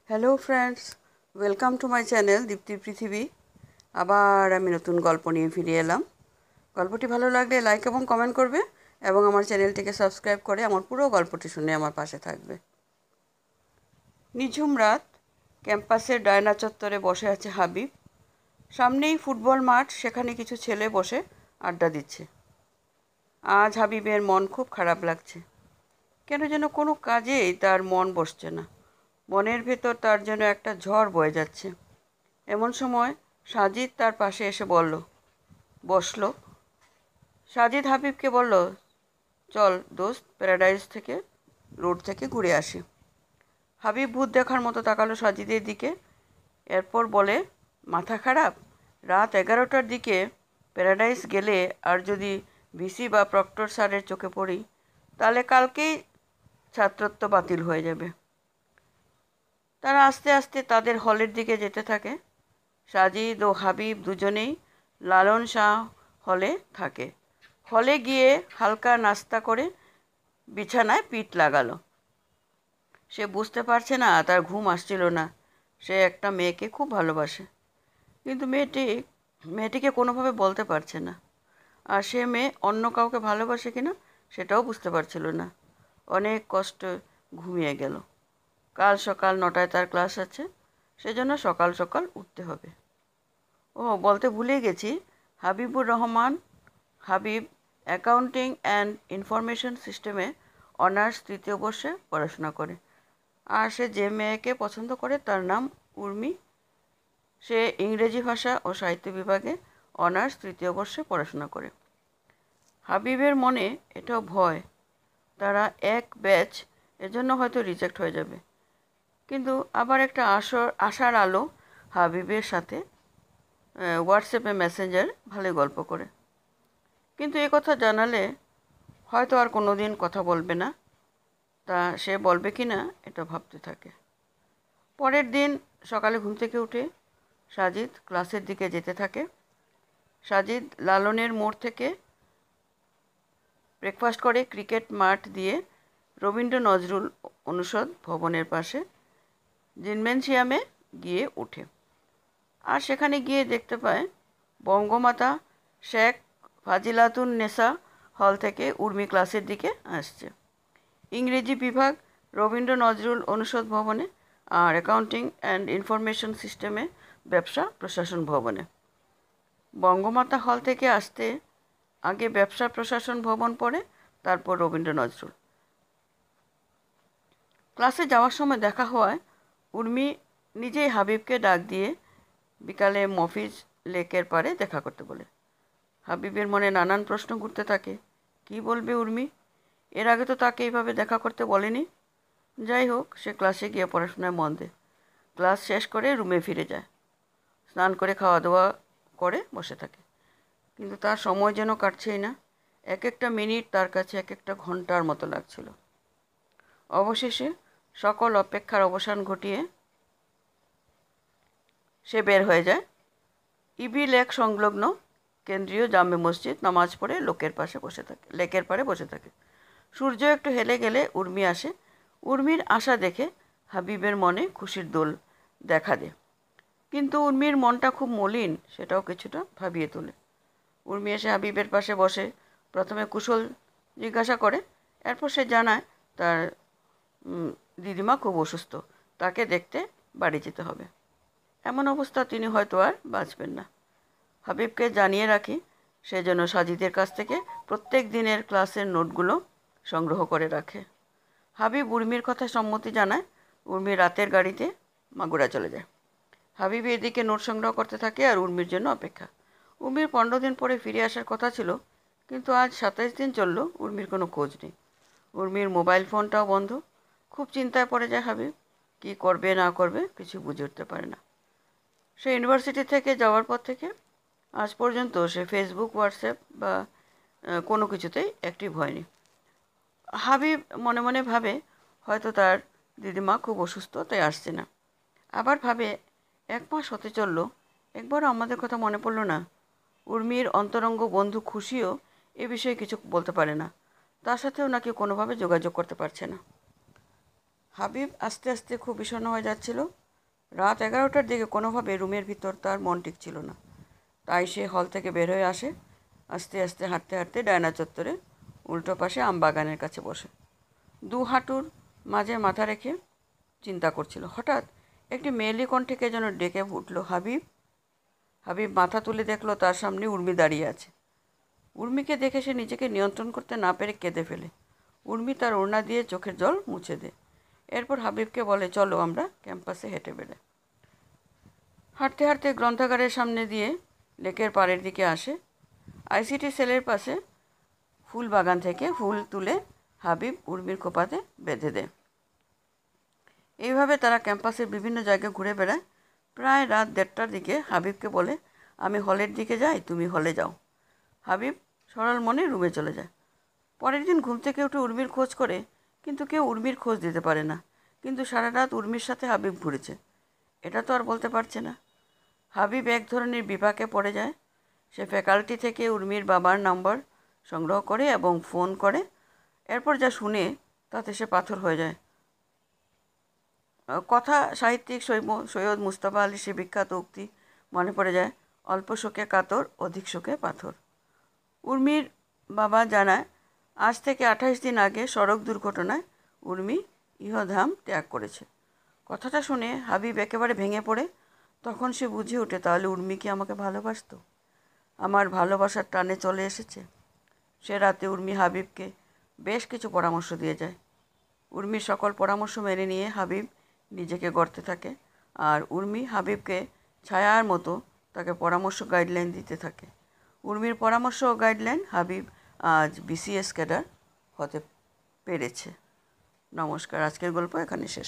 Hello friends, welcome to my channel দীপ্তির পৃথিবী। আবার আমি নতুন গল্প নিয়ে ফিরে এলাম। গল্পটি ভালো লাগলে লাইক এবং কমেন্ট করবে এবং আমার চ্যানেলটিকে সাবস্ক্রাইব করে আমার পুরো গল্পটি শুনে আমার পাশে থাকবে। নিঝুম রাত, ক্যাম্পাসের ডায়না চত্বরে বসে আছে হাবিব। সামনেই ফুটবল মাঠ, সেখানে কিছু ছেলে বসে আড্ডা দিচ্ছে। আজ হাবিবের মন খুব খারাপ লাগছে। কেন যেন কোনো কাজেই তার মন বসছে না। মনের ভেতর তার যেন একটা ঝড় বয়ে যাচ্ছে। এমন সময় সাজিদ তার পাশে এসে বসলো। সাজিদ হাবিবকে বলল, চল দোস্ত, প্যারাডাইস থেকে রোড থেকে ঘুরে আসি। হাবিব ভূত দেখার মতো তাকালো সাজিদের দিকে, এরপর বলে, মাথা খারাপ? রাত 11টার দিকে প্যারাডাইস গেলে আর যদি ভিসি বা প্রক্টর স্যারের চোখে পড়ি, তাহলে কালকেই ছাত্রত্ব বাতিল হয়ে যাবে। তারা আস্তে আস্তে তাদের হলের দিকে যেতে থাকে। সাজিদ ও হাবিব দুজনেই লালন শাহ হলে থাকে। হলে গিয়ে হালকা নাস্তা করে বিছানায় পিঠ লাগালো। সে বুঝতে পারছে না, তার ঘুম আসছিল না। সে একটা মেয়েকে খুব ভালোবাসে, কিন্তু মেয়েটিকে কোনোভাবে বলতে পারছে না। আর সে মেয়ে অন্য কাউকে ভালোবাসে কিনা সেটাও বুঝতে পারছিল না। অনেক কষ্ট ঘুমিয়ে গেল। কাল সকাল 9টায় তার ক্লাস আছে, সেজন্য সকাল সকাল উঠতে হবে। ও বলতে ভুলে গেছি, Habibur Rahman Habib accounting and information সিস্টেমে অনার্স 3য় বর্ষে পড়াশোনা করে। আর সে যে মেয়েকে পছন্দ করে তার নাম উর্মি। সে ইংরেজি ভাষা ও সাহিত্য বিভাগে অনার্স 3য় বর্ষে পড়াশোনা করে। হাবিবের মনে এটাও ভয়, তারা এক ব্যাচ, এজন্য হয়তো রিজেক্ট হয়ে যাবে। কিন্তু আবার একটা আশার আলো হাবিবের সাথে হোয়াটসঅ্যাপে মেসেঞ্জার ভালোই গল্প করে। কিন্তু এ কথা জানালে হয়তো আর কোনো দিন কথা বলবে না। তা সে বলবে কি না এটা ভাবতে থাকে। পরের দিন সকালে ঘুম থেকে উঠে সাজিদ ক্লাসের দিকে যেতে থাকে। সাজিদ লালনের মোড় থেকে ব্রেকফাস্ট করে ক্রিকেট মাঠ দিয়ে রবীন্দ্র নজরুল অনুষদ ভবনের পাশে জিমনেসিয়ামে গিয়ে ওঠে। আর সেখানে গিয়ে দেখতে পায় বঙ্গমাতা শেখ ফাজিলাতুন নেসা হল থেকে উর্মি ক্লাসের দিকে আসছে। ইংরেজি বিভাগ রবীন্দ্র নজরুল অনুষদ ভবনে, আর অ্যাকাউন্টিং অ্যান্ড ইনফরমেশন সিস্টেমে ব্যবসা প্রশাসন ভবনে। বঙ্গমাতা হল থেকে আসতে আগে ব্যবসা প্রশাসন ভবন পড়ে, তারপর রবীন্দ্র নজরুল। ক্লাসে যাওয়ার সময় দেখা হওয়ায় উর্মি নিজেই হাবিবকে ডাক দিয়ে বিকালে মফিজ লেকের পাড়ে দেখা করতে বলে। হাবিবের মনে নানান প্রশ্ন ঘুরতে থাকে। কি বলবে উর্মি? এর আগে তো তাকে এইভাবে দেখা করতে বলেনি। যাই হোক, সে ক্লাসে গিয়ে পড়াশোনায় মন দেয়। ক্লাস শেষ করে রুমে ফিরে যায়। স্নান করে খাওয়া দাওয়া করে বসে থাকে। কিন্তু তার সময় যেন কাটছেই না। এক একটা মিনিট তার কাছে এক একটা ঘন্টার মতো লাগছিল। অবশেষে সকল অপেক্ষার অবসান ঘটিয়ে সে বের হয়ে যায়। ইবি লেক সংলগ্ন কেন্দ্রীয় জামে মসজিদ নামাজ পড়ে লেকের পাড়ে বসে থাকে। সূর্য একটু হেলে গেলে উর্মি আসে। উর্মির আশা দেখে হাবিবের মনে খুশির দোল দেখা দেয়। কিন্তু উর্মির মনটা খুব মলিন, সেটাও কিছুটা ভাবিয়ে তোলে। উর্মি এসে হাবিবের পাশে বসে প্রথমে কুশল জিজ্ঞাসা করে। এরপর সে জানায় তার দিদিমা খুব অসুস্থ, তাকে দেখতে বাড়ি যেতে হবে। এমন অবস্থা তিনি হয়তো আর বাঁচবেন না। হাবিবকে জানিয়ে রাখি সে যেন সাজিদের কাছ থেকে প্রত্যেক দিনের ক্লাসের নোটগুলো সংগ্রহ করে রাখে। হাবিব উর্মির কথা সম্মতি জানায়। উর্মি রাতের গাড়িতে মাগুরা চলে যায়। হাবিব এদিকে নোট সংগ্রহ করতে থাকে আর উর্মির জন্য অপেক্ষা। উর্মির 15 দিন পরে ফিরে আসার কথা ছিল, কিন্তু আজ 27 দিন চলল, উর্মির কোনো খোঁজ নেই। উর্মির মোবাইল ফোনটাও বন্ধ। খুব চিন্তায় পড়ে যায় হাবিব। কী করবে না করবে কিছু বুঝে উঠতে পারে না। সে ইউনিভার্সিটি থেকে যাওয়ার পর থেকে আজ পর্যন্ত সে ফেসবুক, হোয়াটসঅ্যাপ বা কোনো কিছুতেই অ্যাক্টিভ হয়নি। হাবিব মনে মনে ভাবে হয়তো তার দিদিমা খুব অসুস্থ, তাই আসছে না। আবার ভাবে 1 মাস হতে চলল, একবারও আমাদের কথা মনে পড়ল না। উর্মির অন্তরঙ্গ বন্ধু খুশিও এ বিষয়ে কিছু বলতে পারে না। তার সাথেও নাকি কোনোভাবে যোগাযোগ করতে পারছে না। হাবিব আস্তে আস্তে খুব বিষণ্ণ হয়ে যাচ্ছিল। রাত 11টার দিকে কোনোভাবে রুমের ভিতর তার মন টিকছিল না। তাই সে হল থেকে বের হয়ে আসে। আস্তে আস্তে হাঁটতে হাঁটতে ডায়না চত্বরে উল্টো পাশে আমবাগানের কাছে বসে দু হাঁটুর মাঝে মাথা রেখে চিন্তা করছিল। হঠাৎ একটি মেয়েলি কণ্ঠে কে যেন ডেকে উঠল, হাবিব। হাবিব মাথা তুলে দেখলো তার সামনে উর্মি দাঁড়িয়ে আছে। উর্মিকে দেখে সে নিজেকে নিয়ন্ত্রণ করতে না পেরে কেঁদে ফেলে। উর্মি তার ওড়না দিয়ে চোখের জল মুছে দেয়। এরপর হাবিবকে বলে, চলো আমরা ক্যাম্পাসে হেঁটে বেড়াই। হাঁটতে হাঁটতে গ্রন্থাগারের সামনে দিয়ে লেকের পাড়ের দিকে আসে। আইসিটি সেলের পাশে ফুল বাগান থেকে ফুল তুলে হাবিব উর্মির খোপাতে বেঁধে দেয়। এইভাবে তারা ক্যাম্পাসের বিভিন্ন জায়গায় ঘুরে বেড়ায়। প্রায় রাত 1:30টার দিকে হাবিবকে বলে, আমি হলের দিকে যাই, তুমি হলে যাও। হাবিব সরল মনে রুমে চলে যায়। পরের দিন ঘুম থেকে উঠে উর্মির খোঁজ করে, কিন্তু কেউ উর্মির খোঁজ দিতে পারে না। কিন্তু সারা রাত উর্মির সাথে হাবিব ঘুরেছে, এটা তো আর বলতে পারছে না। হাবিব এক ধরনের বিপাকে পড়ে যায়। সে ফ্যাকাল্টি থেকে উর্মির বাবার নম্বর সংগ্রহ করে এবং ফোন করে। এরপর যা শুনে তাতে সে পাথর হয়ে যায়। কথা সাহিত্যিক সৈয়দ মুস্তফা আলী সে বিখ্যাত উক্তি মনে পড়ে যায়, অল্প শোকে কাতর, অধিক শোকে পাথর। উর্মির বাবা জানায়, আজ থেকে 28 দিন আগে সড়ক দুর্ঘটনায় উর্মি ইহধাম ত্যাগ করেছে। কথাটা শুনে হাবিব একেবারে ভেঙে পড়ে। তখন সে বুঝে ওঠে, তাহলে উর্মি কি আমাকে ভালোবাসতো? আমার ভালোবাসার টানে চলে এসেছে। সে রাতে উর্মি হাবিবকে বেশ কিছু পরামর্শ দিয়ে যায়। উর্মির সকল পরামর্শ মেনে নিয়ে হাবিব নিজেকে গড়তে থাকে, আর উর্মি হাবিবকে ছায়ার মতো তাকে পরামর্শ গাইডলাইন দিতে থাকে। উর্মির পরামর্শ ও গাইডলাইন হাবিব আজ বিসিএস ক্যাডার হতে পেরেছে। নমস্কার, আজকের গল্প এখানে শেষ।